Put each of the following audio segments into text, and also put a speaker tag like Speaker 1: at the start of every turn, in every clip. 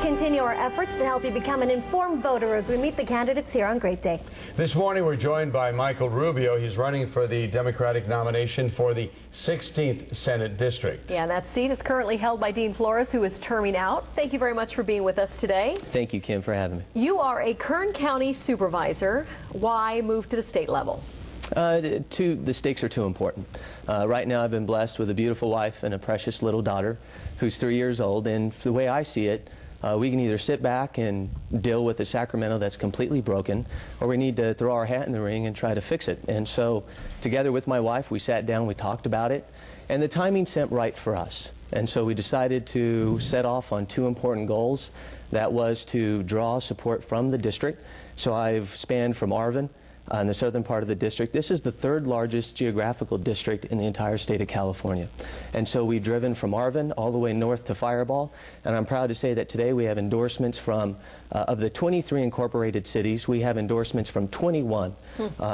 Speaker 1: continue our efforts to help you become an informed voter as we meet the candidates here on Great Day.
Speaker 2: This morning we're joined by Michael Rubio. He's running for the Democratic nomination for the 16th Senate District.
Speaker 3: Yeah, and that seat is currently held by Dean Flores, who is terming out. Thank you very much for being with us today.
Speaker 4: Thank you, Kim, for having me.
Speaker 3: You are a Kern County supervisor. Why move to the state level?
Speaker 4: The stakes are too important. Right now I've been blessed with a beautiful wife and a precious little daughter who's 3 years old, and the way I see it, we can either sit back and deal with a Sacramento that's completely broken, or we need to throw our hat in the ring and try to fix it. And so together with my wife, we sat down, we talked about it, and the timing seemed right for us. And so we decided to set off on two important goals. That was to draw support from the district. So I've spanned from Arvin, in the southern part of the district. This is the third largest geographical district in the entire state of California. And so we've driven from Arvin all the way north to Fireball, and I'm proud to say that today we have endorsements from, of the 23 incorporated cities, we have endorsements from 21,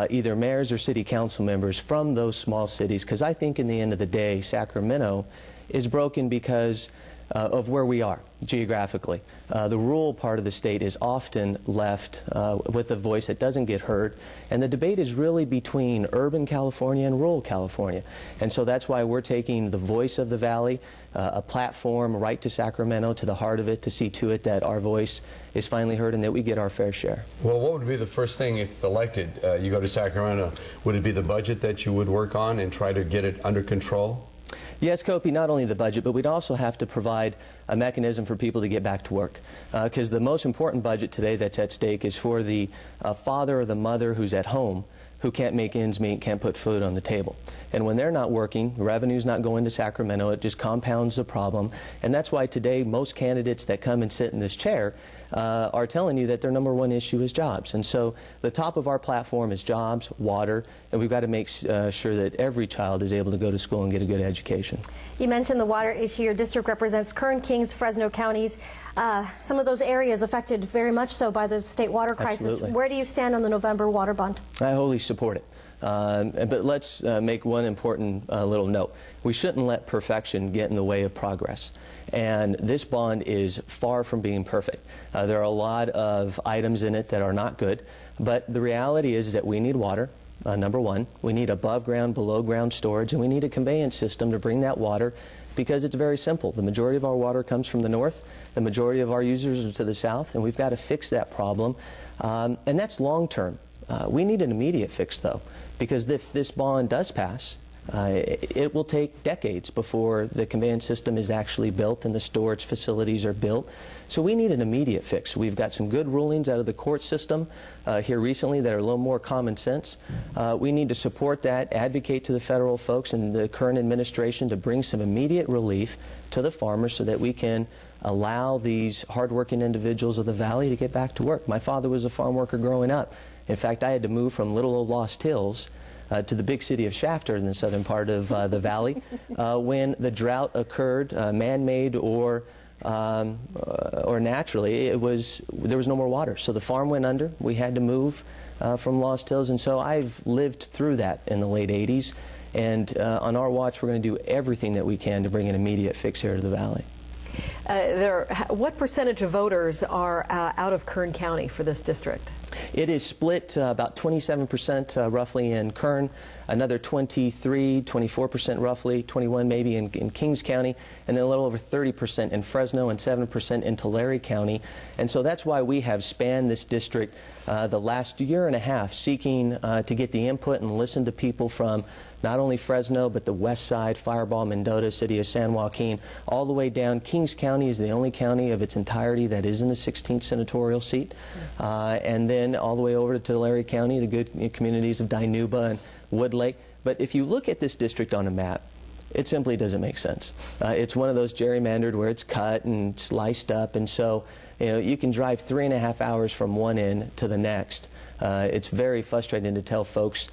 Speaker 4: either mayors or city council members from those small cities, because I think in the end of the day, Sacramento is broken because of where we are geographically. The rural part of the state is often left with a voice that doesn't get heard, and the debate is really between urban California and rural California. And so that's why we're taking the voice of the Valley, a platform right to Sacramento, to the heart of it, to see to it that our voice is finally heard and that we get our fair share.
Speaker 2: Well, what would be the first thing if elected, you go to Sacramento? Would it be the budget that you would work on and try to get it under control?
Speaker 4: Yes, Kopi, not only the budget, but we'd also have to provide a mechanism for people to get back to work. Because the most important budget today that's at stake is for the father or the mother who's at home who can't make ends meet, can't put food on the table. And when they're not working, revenue's not going to Sacramento, it just compounds the problem. And that's why today most candidates that come and sit in this chair are telling you that their #1 issue is jobs. And so the top of our platform is jobs, water, and we've got to make sure that every child is able to go to school and get a good education.
Speaker 1: You mentioned the water issue. Your district represents Kern, Kings, Fresno counties. Some of those areas affected very much so by the state water crisis.
Speaker 4: Absolutely.
Speaker 1: Where do you stand on the November water bond?
Speaker 4: I wholly support it. But let's make one important little note. We shouldn't let perfection get in the way of progress. And this bond is far from being perfect. There are a lot of items in it that are not good, but the reality is that we need water, #1. We need above ground, below ground storage, and we need a conveyance system to bring that water, because it's very simple. The majority of our water comes from the north, the majority of our users are to the south, and we've got to fix that problem. And that's long term. We need an immediate fix, though, because if this bond does pass, it will take decades before the conveyance system is actually built and the storage facilities are built. So we need an immediate fix. We've got some good rulings out of the court system here recently that are a little more common sense. We need to support that, advocate to the federal folks and the current administration to bring some immediate relief to the farmers so that we can allow these hardworking individuals of the Valley to get back to work. My father was a farm worker growing up. In fact, I had to move from little old Lost Hills to the big city of Shafter in the southern part of the Valley when the drought occurred, man-made or naturally. There was no more water, so the farm went under. We had to move from Lost Hills, and so I've lived through that in the late 80s. And on our watch, we're going to do everything that we can to bring an immediate fix here to the Valley.
Speaker 3: What percentage of voters are out of Kern County for this district?
Speaker 4: It is split about 27% roughly in Kern, another 24% roughly, 21 maybe in Kings County, and then a little over 30% in Fresno and 7% in Tulare County. And so that's why we have spanned this district the last year and a half, seeking to get the input and listen to people from not only Fresno, but the west side, Fireball, Mendota, city of San Joaquin, all the way down. Kings County is the only county of its entirety that is in the 16th senatorial seat. And then all the way over to Tulare County, the good communities of Dinuba and Woodlake. But if you look at this district on a map, it simply doesn't make sense. It's one of those gerrymandered where it's cut and sliced up, and so you can drive 3.5 hours from one end to the next. It's very frustrating to tell folks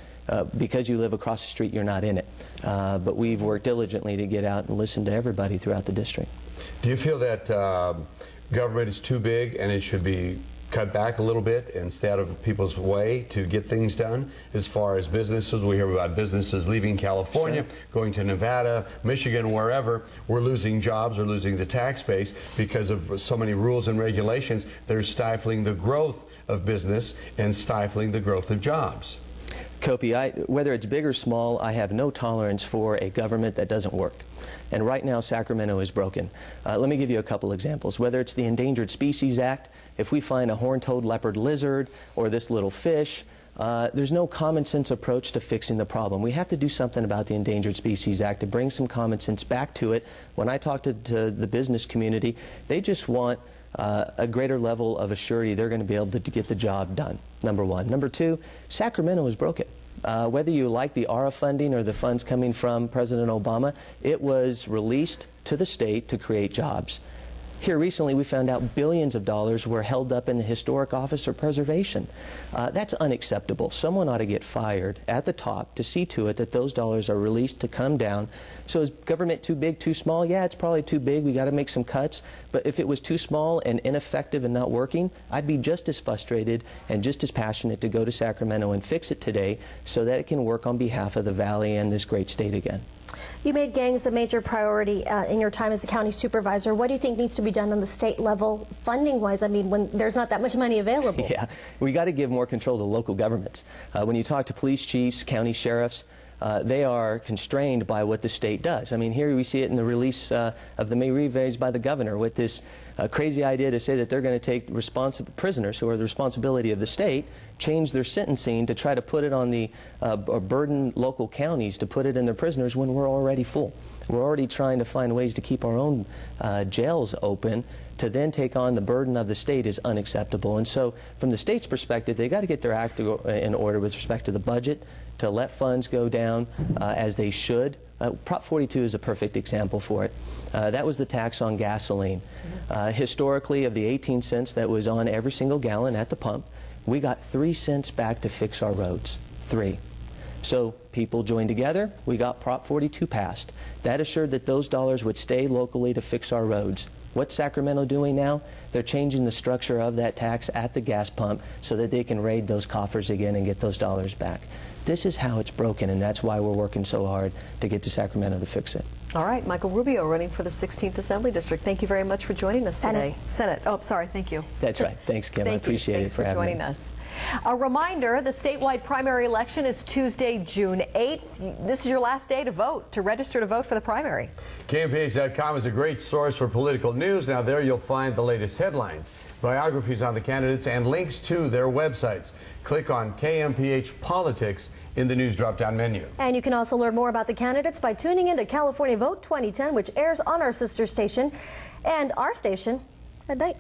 Speaker 4: because you live across the street, you're not in it. But we've worked diligently to get out and listen to everybody throughout the district.
Speaker 2: Do you feel that government is too big and it should be cut back a little bit and stay out of people's way to get things done. As far as businesses, we hear about businesses leaving California, going to Nevada, Michigan, wherever. We're losing jobs, we're losing the tax base because of so many rules and regulations that are stifling the growth of business and stifling the growth of jobs.
Speaker 4: Kopi, whether it's big or small, I have no tolerance for a government that doesn't work. And right now, Sacramento is broken. Let me give you a couple examples. Whether it's the Endangered Species Act, if we find a horned-toed leopard lizard or this little fish, there's no common sense approach to fixing the problem. We have to do something about the Endangered Species Act to bring some common sense back to it. When I talk to the business community, they just want a greater level of assurity they're going to be able to get the job done, number one. Number two, Sacramento is broken. Whether you like the ARA funding or the funds coming from President Obama, it was released to the state to create jobs. Here recently we found out billions of dollars were held up in the Historic Office of Preservation. That's unacceptable. Someone ought to get fired at the top to see to it that those dollars are released to come down. So is government too big, too small? Yeah, it's probably too big. We got to make some cuts. But if it was too small and ineffective and not working, I'd be just as frustrated and just as passionate to go to Sacramento and fix it today so that it can work on behalf of the Valley and this great state again.
Speaker 1: You made gangs a major priority in your time as a county supervisor. What do you think needs to be done on the state level, funding-wise? I mean, when there's not that much money available.
Speaker 4: Yeah, we got to give more control to local governments. When you talk to police chiefs, county sheriffs, they are constrained by what the state does. I mean, here we see it in the release of the May Reves by the governor with this crazy idea to say that they're going to take prisoners who are the responsibility of the state, change their sentencing to try to put it on the or burden local counties to put it in their prisoners when we're already full. We're already trying to find ways to keep our own jails open. To then take on the burden of the state is unacceptable. And so from the state's perspective, they got to get their act in order with respect to the budget, to let funds go down as they should. Prop 42 is a perfect example for it. That was the tax on gasoline. Historically, of the 18 cents that was on every single gallon at the pump, we got 3 cents back to fix our roads. 3. So people joined together, we got Prop 42 passed. That assured that those dollars would stay locally to fix our roads. What's Sacramento doing now? They're changing the structure of that tax at the gas pump so that they can raid those coffers again and get those dollars back. This is how it's broken, and that's why we're working so hard to get to Sacramento to fix it.
Speaker 3: All right, Michael Rubio running for the 16th Assembly District. Thank you very much for joining us today. Senate. Oh, sorry. Thank you.
Speaker 4: That's right. Thanks, Kim. I appreciate it for
Speaker 3: joining us. A reminder, the statewide primary election is Tuesday, June 8th. This is your last day to vote, to register to vote for the primary.
Speaker 2: KMPH.com is a great source for political news. Now there you'll find the latest headlines, biographies on the candidates, and links to their websites. Click on KMPH Politics in the news drop-down menu.
Speaker 1: And you can also learn more about the candidates by tuning in to California Vote 2010, which airs on our sister station and our station at night.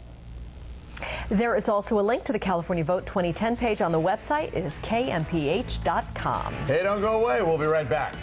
Speaker 3: There is also a link to the California Vote 2010 page on the website. It is kmph.com.
Speaker 2: Hey, don't go away. We'll be right back.